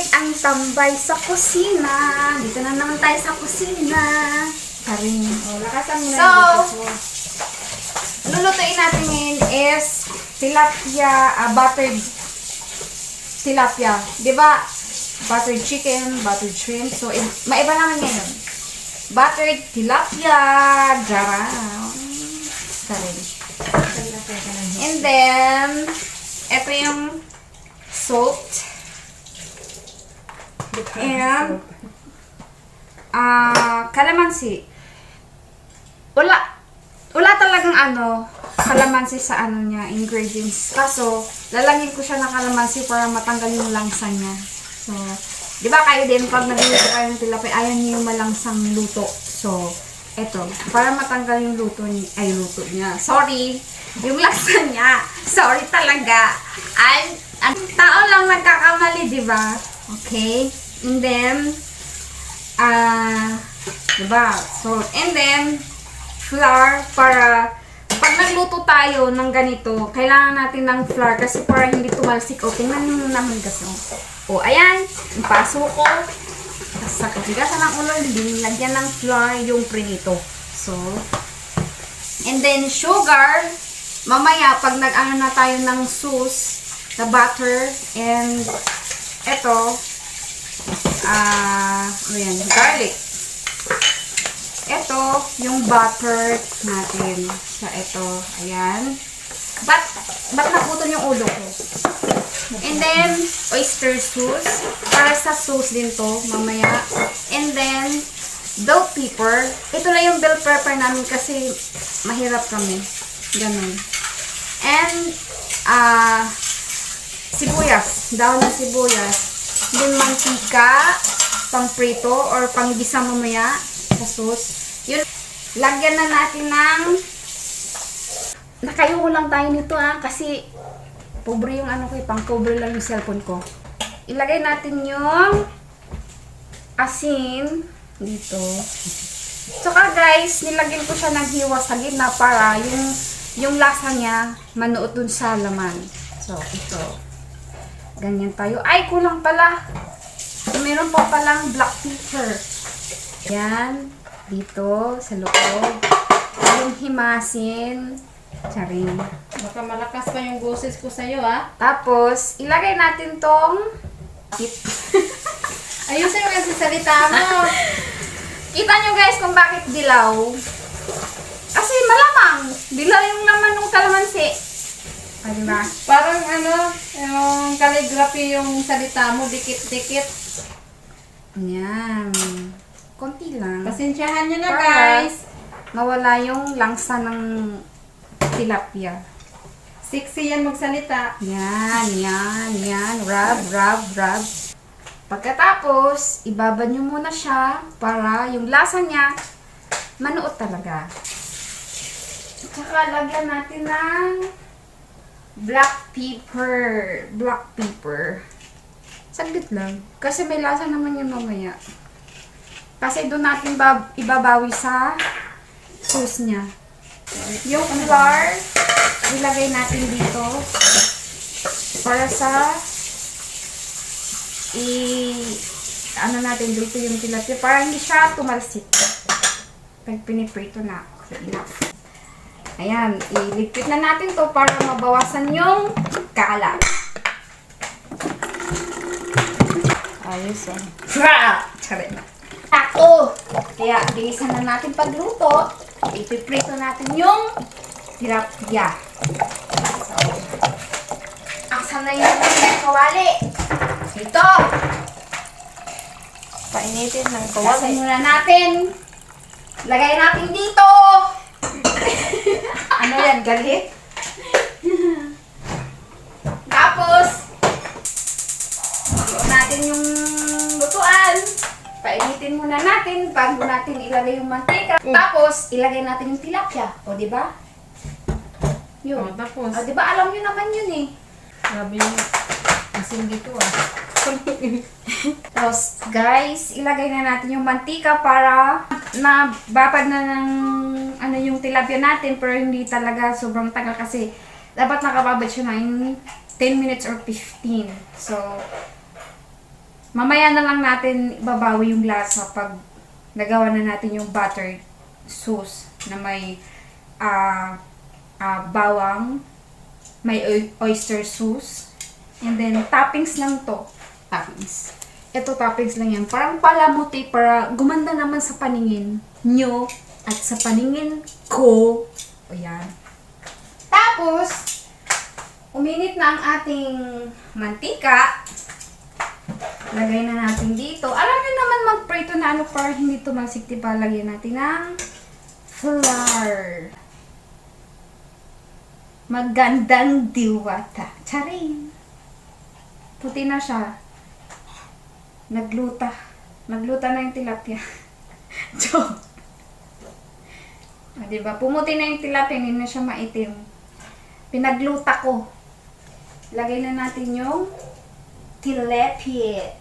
balik ang tambay sa kusina. Dito na naman tayo sa kusina. Karin. Lakasan mo na So, yung butas mo. lulutuin natin ngayon is tilapia, buttered tilapia. Diba? Buttered chicken, buttered shrimp. So, maiba naman ngayon. Buttered tilapia. Jarang. Karin. And then, ito yung salt. And, kalamansi. Wala talagang kalamansi sa ingredients. Kaso, lalagyan ko siya ng kalamansi para matanggal yung langsa niya. So, di ba kayo din, pag nagluluto kayo ng tilapia, ayaw niyo yung malangsang luto. So, eto, para matanggal yung luto niya. Sorry, yung langsa niya. Sorry talaga. Ang tao lang nagkakamali, di ba? Okay? And then, diba? So, and then, flour para pag nagluto tayo ng ganito, kailangan natin ng flour kasi para hindi tumalsik. O, tingnan nyo naman kasi. O, ayan. Ipaso ko. Sa katigasan ng ulo, hindi nilagyan ng flour yung prinito. So, and then, sugar. Mamaya, pag nag-ano na tayo ng sauce, the butter, and eto, ayan, garlic. Ito, yung butter natin. Sa ito, ayan. Ba't naputol yung ulo ko? And then, oyster sauce. Para sa sauce din to, mamaya. And then, bell pepper. Ito lang yung bell pepper namin kasi mahirap kami. Ganun. And, sibuyas. Daon ng sibuyas. Then, mantika, pang prito, or pang gisa mamaya sa sauce. Yun, lagyan na natin ng nakayuko lang tayo nito kasi pobre yung pang cover lang yung cellphone ko. Ilagay natin yung asin dito. Tsaka guys, nilagyan ko siya ng hiwa sa gitna para yung lasa niya manuot dun sa laman. So, ito. Ganyan tayo. Ay, kulang pala. Meron pa palang black pepper. Yan. Dito, sa loob. Yung himasin. Charing. Baka malakas pa yung boses ko sa'yo, Tapos, ilagay natin tong Ayusin mo yung salita mo. Kita nyo guys kung bakit dilaw. Kasi malamang. Dilaw yung laman ng kalamansi. Diba? Parang yung calligraphy yung salita mo, dikit-dikit. Ayan. Konti lang. Pasensyahan nyo na, Para guys. mawala yung langsa ng tilapia. Sexy yan magsalita. Yan. Rub. Pagkatapos, ibabad nyo muna siya para yung lasa niya manuot talaga. Tsaka lagyan natin ng black pepper. Saglit lang. Kasi may lasa naman yun mamaya. Kasi doon natin ibabawi sa sauce niya. Yung flour, ilagay natin dito para sa natin dito yung tilapia para hindi siya tumalsik. Pag piniprito na. Okay, enough. Ayan, iligpit na natin to para mabawasan yung kalat. Ayos Charin na. Kaya, bilisan na natin pagluto. Ipiprito natin yung tilapia. So, asan na yung kawali? Ito! Painitin ng Kawasan muna natin. Lagay natin dito. Ano yan, galit? Tapos, iyon natin yung lutuan. Painitin muna natin bago natin ilagay yung mantika. Tapos, ilagay natin yung tilapia. O, di ba? Yun. Tapos. O, di ba? Alam nyo naman yun eh. Grabe yung asin dito, Tapos, guys, ilagay na natin yung mantika para nababad na ng yung tilapia natin pero hindi talaga sobrang tagal kasi dapat nakababad siya ng 10 minutes or 15. So, Mamaya na lang natin babawi yung lasa pag nagawa na natin yung buttered sauce na may bawang, may oyster sauce, and then toppings lang to. Toppings. Ito toppings lang yan. Parang palamuti para gumanda naman sa paningin nyo at sa paningin ko. O yan. Tapos, uminit na ang ating mantika. Lagay na natin dito. Alam nyo naman magprito na ano para hindi tumalsik, diba? Lagyan natin ng flour. Magandang diwata. Charing! Puti na siya. Nagluta. Nagluta na yung tilapia. Joke. Diba? Pumuti na yung tilapia. Hindi na siya maitim. Pinagluta ko. Lagay na natin yung tilapia.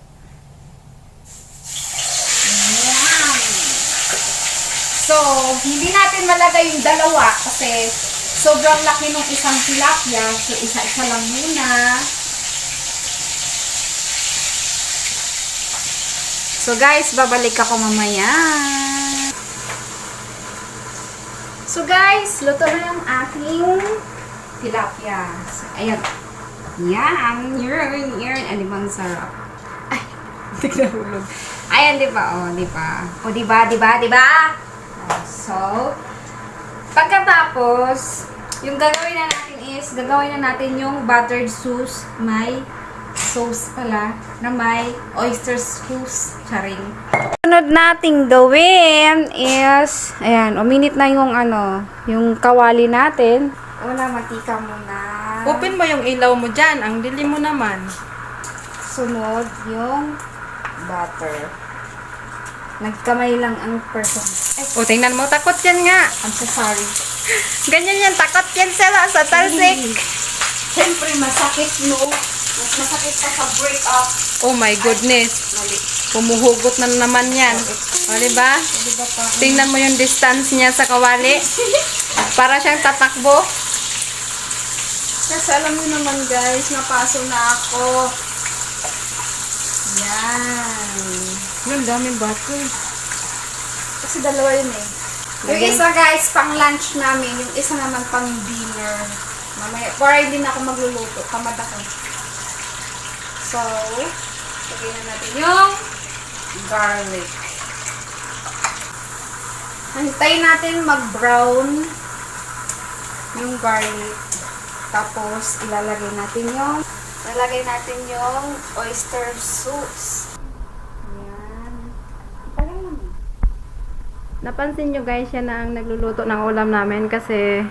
Wow! So, hindi natin malagay yung dalawa kasi sobrang laki ng isang tilapia. So, isa-isa lang muna. So, guys, babalik ako mamaya. So, guys, luto na yung ating tilapia. So, ayan. Yan. Yan. Ano bang sarap? Ay, hindi nahulog. Ayan, di ba? O, di ba? O, di ba? Di ba? Di ba? So, pagkatapos, yung gagawin na natin is, gagawin na natin yung buttered sauce. May sauce pala na may oyster sauce. Charing. Sunod nating gawin is, ayan, uminit na yung ano, yung kawali natin. Una, matika muna. Open mo yung ilaw mo dyan. Ang dilim mo naman. Sunod yung butter. Nagkamay lang ang person. Ay, O, tingnan mo. Takot yan nga. I'm so sorry. Ganyan yan. Takot yan sila sa talsik. Siyempre, masakit, no? Mas masakit pa sa break-up. Oh my goodness. Mali. Pumuhugot na naman yan. O, diba? Diba pa? Tingnan mo yung distance niya sa kawali. Para siyang tatakbo. Kasi alam niyo naman, guys, napaso na ako. Yan. Yung daming butter. Kasi dalawa yun eh. Yung isa, guys, pang lunch namin. Yung isa naman pang dinner. Mamaya, para hindi na ako magluluto. Tamad ako. So, lagyan na natin yung garlic. Hintayin natin mag-brown yung garlic. Tapos, ilalagay natin yung oyster sauce. Ayan. Tagal naman. Napansin nyo guys, siya na ang nagluluto ng ulam namin kasi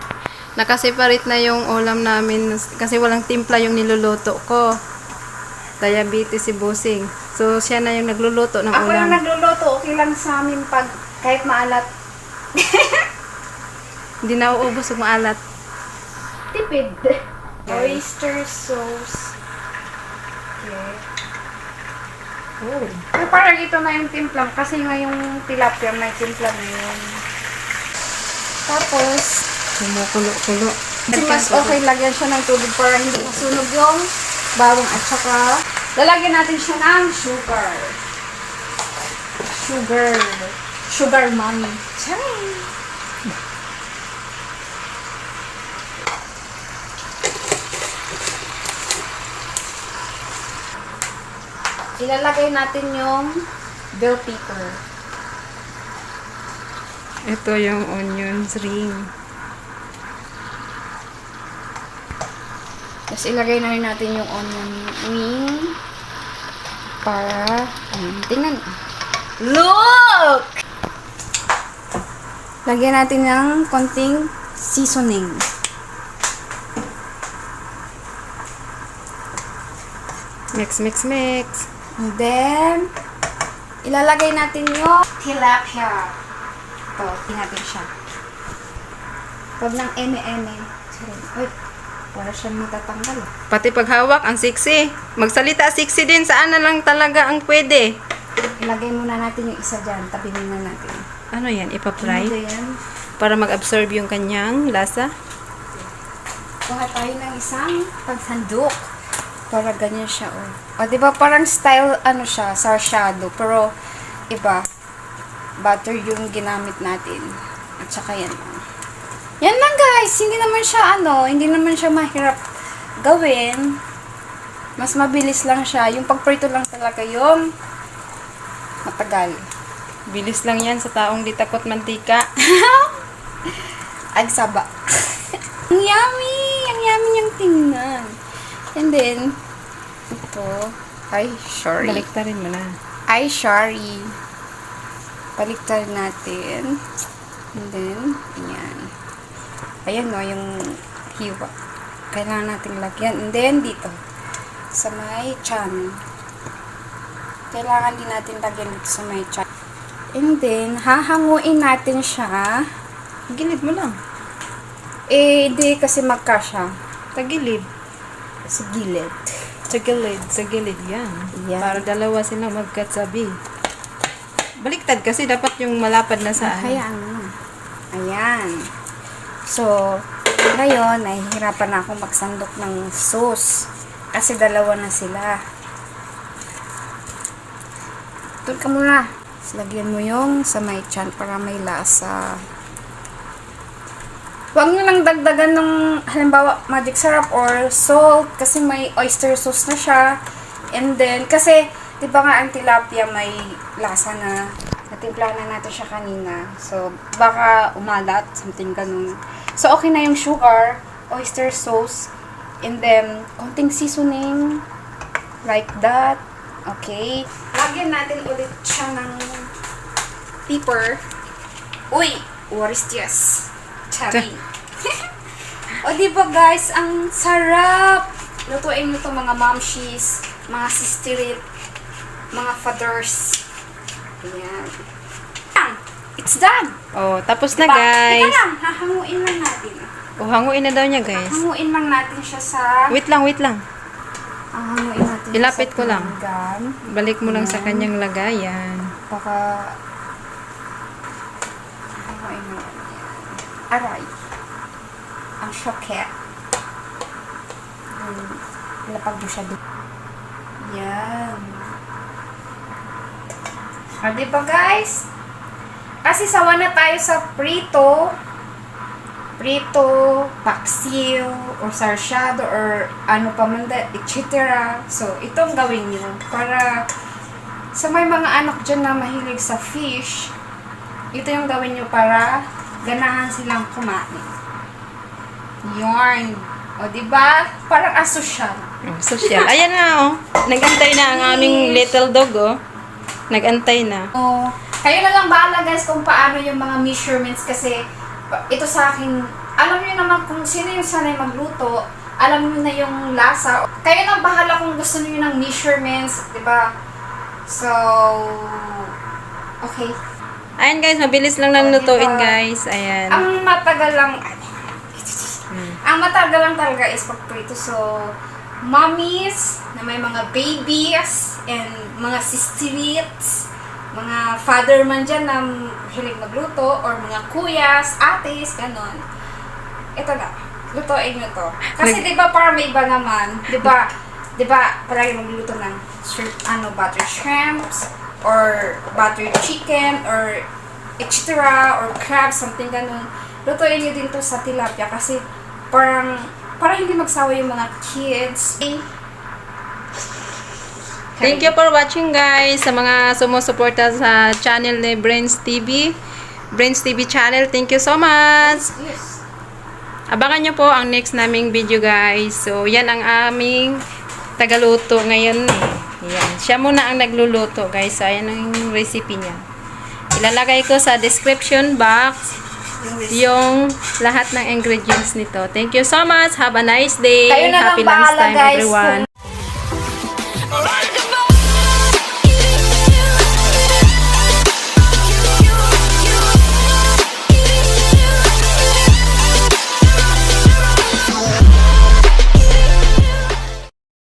nakaseparate na yung ulam namin kasi walang timpla yung niluluto ko. Diabetes si Bossing. So, siya na yung nagluluto ng Ako ulam. yung nagluluto. Okay lang sa amin pag kahit maalat. Hindi na uubos kung maalat. Tipid. Oyster sauce. Okay. Oh. Pero parang ito na yung timpla. Kasi nga yung tilapia may timpla na yun. Tapos, Kumukulo-kulo. kasi mas okay lagyan siya ng tubig para hindi masunog yung bawang at saka lalagyan natin siya ng sugar. Sugar mommy. Charing! Ilalagay natin yung bell pepper. Ito yung onions ring. Tapos ilagay na rin natin yung onion ring para, tingnan. Look! Lagyan natin ng konting seasoning. Mix, mix, mix. And then, ilalagay natin yung tilapia. Ito, natin siya. Huwag ng eme-eme. Uy, para siyang matatanggal. Pati paghawak, ang sexy. Magsalita sexy din. Saan na lang talaga ang pwede? Ilagay muna natin yung isa dyan. Tabinin na natin. Ano yan? Ipa-fry? Ano yan? Para mag-absorb yung kanyang lasa? Kuha tayo ng isang pagsandok. Para ganyan siya, oh. O, di ba parang style, ano siya, sarsyado. Pero, iba. Butter yung ginamit natin. At saka yan. Yan lang, guys. Hindi naman siya, hindi naman siya mahirap gawin. Mas mabilis lang siya. Yung pagprito lang talaga yung matagal. Bilis lang yan sa taong di takot mantika. Agsaba. Ang yummy! Ang yummy niyang tingnan. And then, ito. Ay, sorry. Baliktarin mo na. Ay, sorry. Baliktarin natin. And then, ayan. Ayan, no, yung hiwa. Kailangan natin lagyan. And then, dito. Sa may chan. Kailangan din natin lagyan dito sa may chan. And then, hahanguin natin siya. Gilid mo lang. Di kasi magkasya. Tagilid. Sa gilid. Sa gilid. Sa gilid yan. Yan. Para dalawa silang magkatsabi. Baliktad kasi dapat yung malapad na sa Hayaan mo. Ayan. So, ngayon, nahihirapan na ako magsandok ng sauce. Kasi dalawa na sila. Ito ka muna. Lagyan mo yung sa may chan para may lasa. Huwag nyo lang dagdagan ng, halimbawa, magic syrup or salt kasi may oyster sauce na siya. And then, kasi, di ba nga ang tilapia may lasa na natimpla na natin siya kanina. So, baka umalat, something ganun. So, okay na yung sugar, oyster sauce, and then, konting seasoning, like that. Okay. Lagyan natin ulit siya ng pepper. Uy! What is this? Chari. O, diba guys, ang sarap! Lutuin mo to mga momshies, mga sisterit, mga fathers. Ayan. It's done! Oh, tapos na Diba? guys. Teka lang, hahanguin lang natin. Oh, hanguin na daw niya guys. Hanguin lang natin siya sa... Wait lang, wait lang. Hanguin natin siya Ilapit sa ko lang. pinggan. Balik mo lang sa kanyang lagayan. Baka... Hanguin mo lang yan. Aray. Ang shoket. Lapag mo siya dito. Yan. O, diba guys? Kasi sawa na tayo sa prito, paksiw, or sarsyado, or ano pa man, etc. So, itong gawin nyo. Para sa may mga anak dyan na mahilig sa fish, ito yung gawin nyo para ganahan silang kumain. Yarn. O, diba? Parang asosyal. Oh, social. Ayan na oh. Nagantay na ang aming little dog oh. Nagantay na. Oh, kayo na lang bahala guys kung paano yung mga measurements kasi ito sa akin, alam niyo naman kung sino yung sanay magluto, alam niyo na yung lasa. Kayo na bahala kung gusto niyo ng measurements, 'di ba? So, okay. Ayan guys, mabilis lang nang lutuin guys. Ayan. Ang matagal lang ang matagal lang talaga is pagprito. So, mommies na may mga babies and mga sisterits, mga father man dyan na hilig magluto, or mga kuyas, ates, ganon. Ito na, lutuin nyo to. Kasi di ba para may iba naman, di ba palagi magluluto ng butter shrimps, or butter chicken, or etc. or crab, something ganon. Lutuin nyo din to sa tilapia kasi para hindi magsawa yung mga kids. Thank you for watching guys sa mga sumusuporta sa channel ni Brains TV. Brains TV channel. Thank you so much. Yes. Abangan nyo po ang next naming video guys. So, yan ang aming tagaluto ngayon. Yan. Siya muna ang nagluluto guys. So, ayan ang recipe niya. Ilalagay ko sa description box yung lahat ng ingredients nito. Thank you so much. Have a nice day. Kayo na lang Happy bahala, lunchtime guys, everyone.